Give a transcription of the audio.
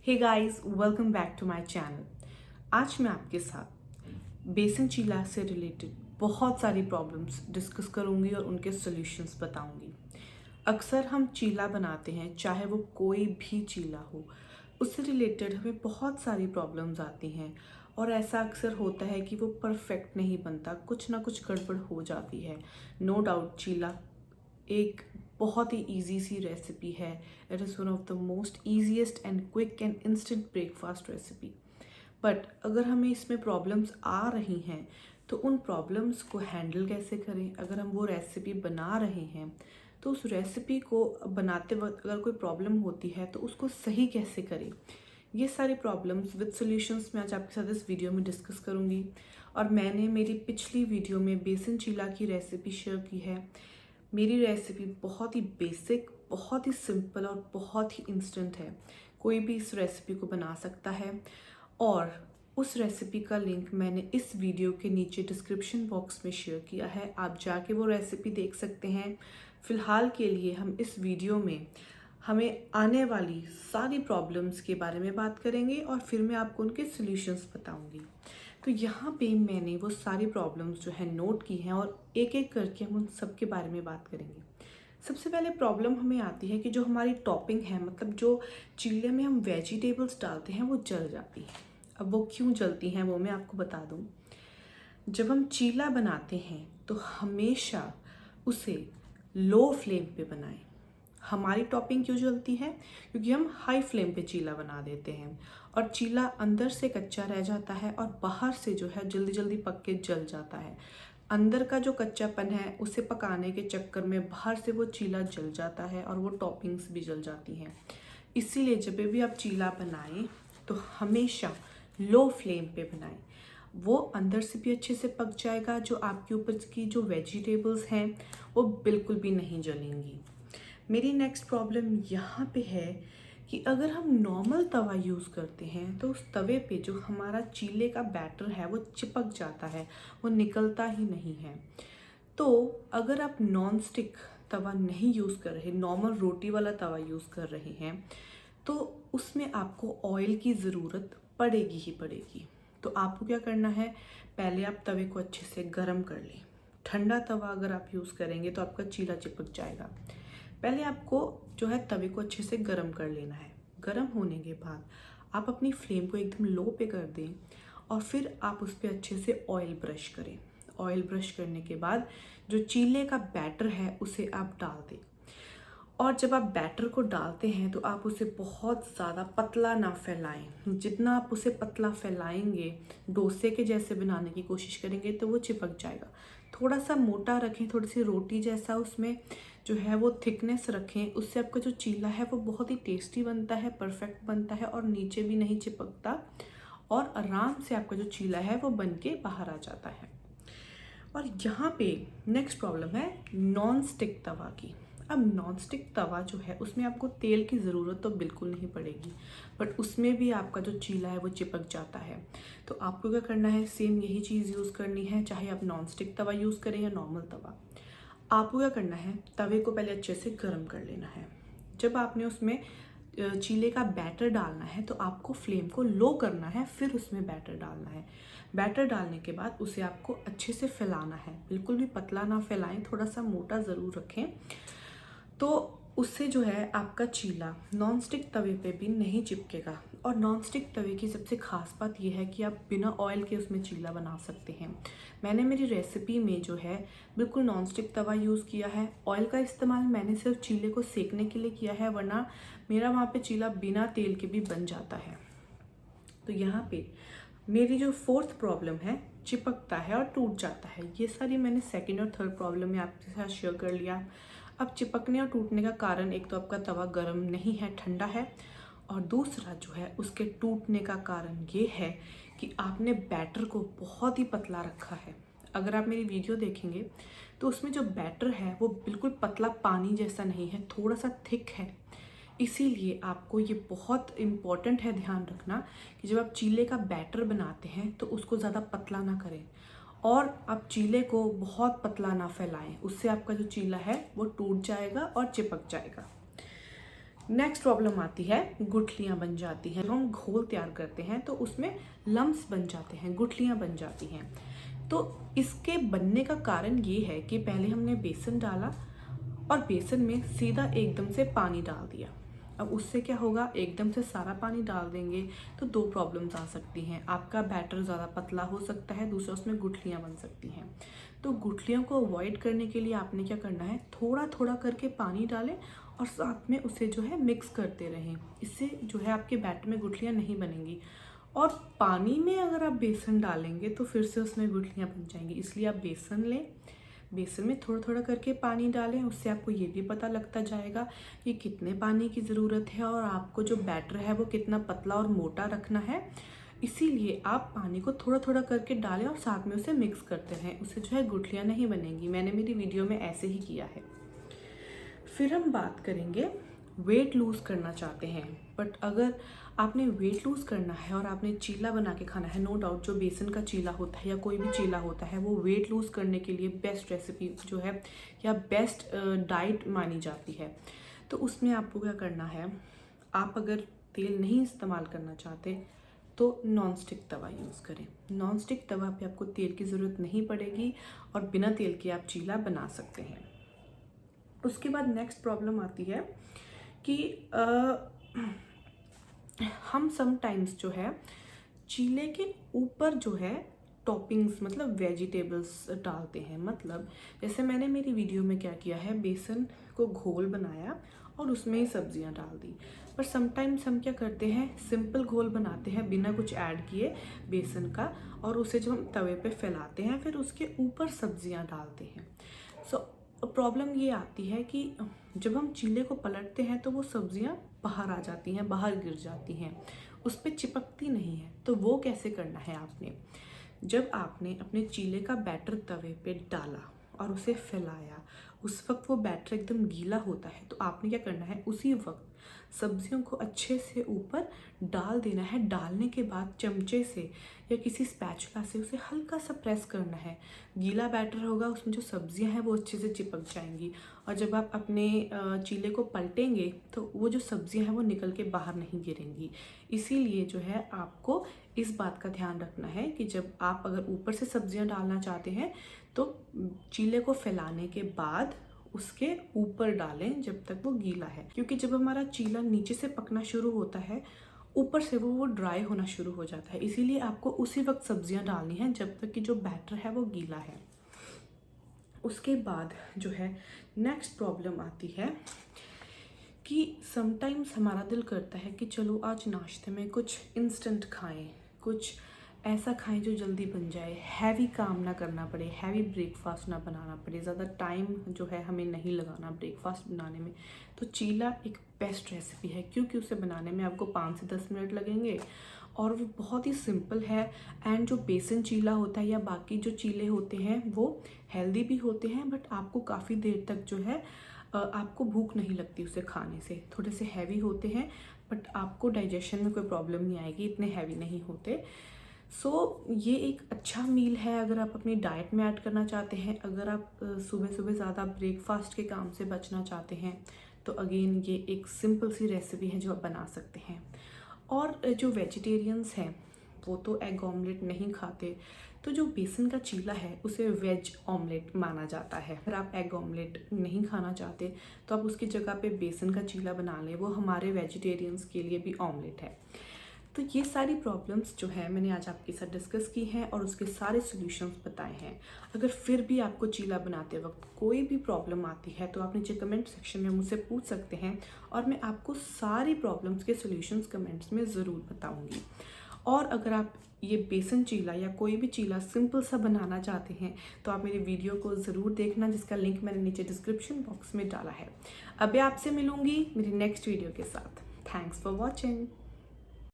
Hey guys, welcome back to my channel. आज मैं आपके साथ बेसन चीला से रिलेटेड बहुत सारी प्रॉब्लम्स डिस्कस करूंगी और उनके सॉल्यूशंस बताऊंगी। अक्सर हम चीला बनाते हैं, चाहे वो कोई भी चीला हो, उससे रिलेटेड हमें बहुत सारी प्रॉब्लम्स आती हैं और ऐसा अक्सर होता है कि वो परफेक्ट नहीं बनता, कुछ ना कुछ गड़बड़ हो जाती है। नो डाउट चीला एक बहुत ही इजी सी रेसिपी है। It is one of the most easiest and quick and instant breakfast recipe. But अगर हमें इसमें प्रॉब्लम्स आ रही हैं तो उन प्रॉब्लम्स को हैंडल कैसे करें। अगर हम वो रेसिपी बना रहे हैं तो उस रेसिपी को बनाते वक्त अगर कोई प्रॉब्लम होती है तो उसको सही कैसे करें। ये सारी प्रॉब्लम्स विद सॉल्यूशंस मैं आज आपके साथ इस वीडियो में डिस्कस करूँगी। और मैंने मेरी पिछली वीडियो में बेसन चीला की रेसिपी शेयर की है। मेरी रेसिपी बहुत ही बेसिक, बहुत ही सिंपल और बहुत ही इंस्टेंट है। कोई भी इस रेसिपी को बना सकता है और उस रेसिपी का लिंक मैंने इस वीडियो के नीचे डिस्क्रिप्शन बॉक्स में शेयर किया है। आप जाके वो रेसिपी देख सकते हैं। फ़िलहाल के लिए हम इस वीडियो में हमें आने वाली सारी प्रॉब्लम्स के बारे में बात करेंगे और फिर मैं आपको उनके सॉल्यूशंस बताऊंगी। तो यहाँ पे मैंने वो सारी प्रॉब्लम्स जो है नोट की हैं और एक एक करके हम उन सब के बारे में बात करेंगे। सबसे पहले प्रॉब्लम हमें आती है कि जो हमारी टॉपिंग है, मतलब जो चीले में हम वेजिटेबल्स डालते हैं, वो जल जाती है। अब वो क्यों जलती हैं वो मैं आपको बता दूँ। जब हम चीला बनाते हैं तो हमेशा उसे लो फ्लेम पे बनाएं। हमारी टॉपिंग क्यों जलती है? क्योंकि हम हाई फ्लेम पे चीला बना देते हैं और चीला अंदर से कच्चा रह जाता है और बाहर से जो है जल्दी जल्दी पक के जल जाता है। अंदर का जो कच्चापन है उसे पकाने के चक्कर में बाहर से वो चीला जल जाता है और वो टॉपिंग्स भी जल जाती हैं। इसीलिए जब भी आप चीला बनाएं तो हमेशा लो फ्लेम पे बनाएं। वो अंदर से भी अच्छे से पक जाएगा, जो आपके ऊपर की जो वेजिटेबल्स हैं वो बिल्कुल भी नहीं जलेंगी। मेरी नेक्स्ट प्रॉब्लम यहाँ पे है कि अगर हम नॉर्मल तवा यूज़ करते हैं तो उस तवे पे जो हमारा चीले का बैटर है वो चिपक जाता है, वो निकलता ही नहीं है। तो अगर आप नॉन स्टिक तवा नहीं यूज़ कर रहे, नॉर्मल रोटी वाला तवा यूज़ कर रहे हैं, तो उसमें आपको ऑयल की ज़रूरत पड़ेगी ही पड़ेगी। तो आपको क्या करना है, पहले आप तवे को अच्छे से गर्म कर लें। ठंडा तवा अगर आप यूज़ करेंगे तो आपका चीला चिपक जाएगा। पहले आपको जो है तवे को अच्छे से गर्म कर लेना है। गर्म होने के बाद आप अपनी फ्लेम को एकदम लो पे कर दें और फिर आप उस पर अच्छे से ऑयल ब्रश करें। ऑयल ब्रश करने के बाद जो चीले का बैटर है उसे आप डाल दें। और जब आप बैटर को डालते हैं तो आप उसे बहुत ज़्यादा पतला ना फैलाएं। जितना आप उसे पतला फैलाएंगे, डोसे के जैसे बनाने की कोशिश करेंगे तो वो चिपक जाएगा। थोड़ा सा मोटा रखें, थोड़ी सी रोटी जैसा उसमें जो है वो थिकनेस रखें। उससे आपका जो चीला है वो बहुत ही टेस्टी बनता है, परफेक्ट बनता है और नीचे भी नहीं चिपकता और आराम से आपका जो चीला है वो बन के बाहर आ जाता है। और यहाँ पे नेक्स्ट प्रॉब्लम है नॉन स्टिक तवा की। अब नॉन स्टिक तवा जो है उसमें आपको तेल की ज़रूरत तो बिल्कुल नहीं पड़ेगी, बट उसमें भी आपका जो चीला है वो चिपक जाता है। तो आपको क्या करना है, सेम यही चीज़ यूज़ करनी है, चाहे आप नॉन स्टिक तवा यूज़ करें या नॉर्मल तवा। आपको क्या करना है, तवे को पहले अच्छे से गर्म कर लेना है। जब आपने उसमें चीले का बैटर डालना है तो आपको फ्लेम को लो करना है, फिर उसमें बैटर डालना है। बैटर डालने के बाद उसे आपको अच्छे से फैलाना है, बिल्कुल भी पतला ना फैलाएं, थोड़ा सा मोटा ज़रूर रखें। तो उससे जो है आपका चीला नॉन स्टिक तवे पे भी नहीं चिपकेगा। और नॉन स्टिक तवे की सबसे ख़ास बात यह है कि आप बिना ऑयल के उसमें चीला बना सकते हैं। मैंने मेरी रेसिपी में जो है बिल्कुल नॉन स्टिक तवा यूज़ किया है। ऑयल का इस्तेमाल मैंने सिर्फ चीले को सेकने के लिए किया है, वरना मेरा वहाँ पे चीला बिना तेल के भी बन जाता है। तो यहाँ पे मेरी जो फोर्थ प्रॉब्लम है, चिपकता है और टूट जाता है, ये सारी मैंने सेकंड और थर्ड प्रॉब्लम में आपके साथ शेयर कर लिया। अब चिपकने और टूटने का कारण, एक तो आपका तवा गर्म नहीं है, ठंडा है, और दूसरा जो है उसके टूटने का कारण ये है कि आपने बैटर को बहुत ही पतला रखा है। अगर आप मेरी वीडियो देखेंगे तो उसमें जो बैटर है वो बिल्कुल पतला पानी जैसा नहीं है, थोड़ा सा थिक है। इसीलिए आपको ये बहुत इम्पॉर्टेंट है ध्यान रखना कि जब आप चीले का बैटर बनाते हैं तो उसको ज़्यादा पतला ना करें और आप चीले को बहुत पतला ना फैलाएं, उससे आपका जो चीला है वो टूट जाएगा और चिपक जाएगा। नेक्स्ट प्रॉब्लम आती है गुठलियाँ बन जाती हैं। जब हम घोल तैयार करते हैं तो उसमें लम्स बन जाते हैं, गुठलियाँ बन जाती हैं। तो इसके बनने का कारण ये है कि पहले हमने बेसन डाला और बेसन में सीधा एकदम से पानी डाल दिया। अब उससे क्या होगा, एकदम से सारा पानी डाल देंगे तो दो प्रॉब्लम्स आ सकती हैं। आपका बैटर ज़्यादा पतला हो सकता है, दूसरा उसमें गुठलियाँ बन सकती हैं। तो गुठलियों को अवॉइड करने के लिए आपने क्या करना है, थोड़ा थोड़ा करके पानी डालें और साथ में उसे जो है मिक्स करते रहें। इससे जो है आपके बैटर में गुठलियाँ नहीं बनेंगी। और पानी में अगर आप बेसन डालेंगे तो फिर से उसमें गुठलियाँ बन जाएंगी। इसलिए आप बेसन लें, बेसन में थोड़ा थोड़ा करके पानी डालें। उससे आपको ये भी पता लगता जाएगा कि कितने पानी की ज़रूरत है और आपको जो बैटर है वो कितना पतला और मोटा रखना है। इसीलिए आप पानी को थोड़ा थोड़ा करके डालें और साथ में उसे मिक्स करते रहें। उससे जो है गुठलियाँ नहीं बनेंगी। मैंने मेरी वीडियो में ऐसे ही किया है। फिर हम बात करेंगे, वेट लूज़ करना चाहते हैं बट अगर आपने वेट लूज़ करना है और आपने चीला बना के खाना है, नो डाउट जो बेसन का चीला होता है या कोई भी चीला होता है वो वेट लूज़ करने के लिए बेस्ट रेसिपी जो है या बेस्ट डाइट मानी जाती है। तो उसमें आपको क्या करना है, आप अगर तेल नहीं इस्तेमाल करना चाहते तो नॉन स्टिक तवा यूज़ करें। नॉन स्टिक तवा पे आपको तेल की ज़रूरत नहीं पड़ेगी और बिना तेल के आप चीला बना सकते हैं। उसके बाद नेक्स्ट प्रॉब्लम आती है कि हम समटाइम्स जो है चीले के ऊपर जो है टॉपिंग्स मतलब वेजिटेबल्स डालते हैं। मतलब जैसे मैंने मेरी वीडियो में क्या किया है, बेसन को घोल बनाया और उसमें ही सब्जियां डाल दी। पर समटाइम्स हम क्या करते हैं, सिंपल घोल बनाते हैं बिना कुछ ऐड किए बेसन का, और उसे जो हम तवे पे फैलाते हैं फिर उसके ऊपर सब्जियां डालते हैं। सो प्रॉब्लम ये आती है कि जब हम चीले को पलटते हैं तो वो सब्जियां बाहर आ जाती हैं, बाहर गिर जाती हैं, उस पर चिपकती नहीं है। तो वो कैसे करना है आपने, जब आपने अपने चीले का बैटर तवे पे डाला और उसे फैलाया, उस वक्त वो बैटर एकदम गीला होता है। तो आपने क्या करना है, उसी वक्त सब्जियों को अच्छे से ऊपर डाल देना है। डालने के बाद चमचे से या किसी स्पैचुला से उसे हल्का सा प्रेस करना है। गीला बैटर होगा, उसमें जो सब्जियां हैं वो अच्छे से चिपक जाएंगी और जब आप अपने चीले को पलटेंगे तो वो जो सब्जियां हैं वो निकल के बाहर नहीं गिरेंगी। इसीलिए जो है आपको इस बात का ध्यान रखना है कि जब आप अगर ऊपर से सब्जियां डालना चाहते हैं तो चीले को फैलाने के बाद उसके ऊपर डालें जब तक वो गीला है, क्योंकि जब हमारा चीला नीचे से पकना शुरू होता है ऊपर से वो ड्राई होना शुरू हो जाता है। इसीलिए आपको उसी वक्त सब्जियां डालनी है जब तक कि जो बैटर है वो गीला है। उसके बाद जो है नेक्स्ट प्रॉब्लम आती है कि समटाइम्स हमारा दिल करता है कि चलो आज नाश्ते में कुछ इंस्टेंट खाएं, कुछ ऐसा खाएं जो जल्दी बन जाए, हैवी काम ना करना पड़े, हैवी ब्रेकफास्ट ना बनाना पड़े, ज़्यादा टाइम जो है हमें नहीं लगाना ब्रेकफास्ट बनाने में। तो चीला एक बेस्ट रेसिपी है, क्योंकि उसे बनाने में आपको 5 से 10 मिनट लगेंगे और वो बहुत ही सिंपल है। एंड जो बेसन चीला होता है या बाकी जो चीले होते हैं वो हेल्दी भी होते हैं, बट आपको काफ़ी देर तक जो है आपको भूख नहीं लगती उसे खाने से। थोड़े से हैवी होते हैं बट आपको डाइजेशन में कोई प्रॉब्लम नहीं आएगी, इतने हैवी नहीं होते। ये एक अच्छा मील है अगर आप अपनी डाइट में ऐड करना चाहते हैं। अगर आप सुबह सुबह ज़्यादा ब्रेकफास्ट के काम से बचना चाहते हैं तो अगेन ये एक सिंपल सी रेसिपी है जो आप बना सकते हैं। और जो वेजिटेरियंस हैं वो तो एग ऑमलेट नहीं खाते, तो जो बेसन का चीला है उसे वेज ऑमलेट माना जाता है। अगर आप एग ऑमलेट नहीं खाना चाहते तो आप उसकी जगह पे बेसन का चीला बना लें, वो हमारे वेजिटेरियंस के लिए भी ऑमलेट है। तो ये सारी प्रॉब्लम्स जो है मैंने आज आपके साथ डिस्कस की हैं और उसके सारे सॉल्यूशंस बताए हैं। अगर फिर भी आपको चीला बनाते वक्त कोई भी प्रॉब्लम आती है तो आप नीचे कमेंट सेक्शन में मुझसे पूछ सकते हैं और मैं आपको सारी प्रॉब्लम्स के सॉल्यूशंस कमेंट्स में ज़रूर बताऊंगी। और अगर आप ये बेसन चीला या कोई भी चीला सिंपल सा बनाना चाहते हैं तो आप मेरी वीडियो को ज़रूर देखना, जिसका लिंक मैंने नीचे डिस्क्रिप्शन बॉक्स में डाला है। अभी आपसे मिलूंगी मेरी नेक्स्ट वीडियो के साथ। Thanks for watching.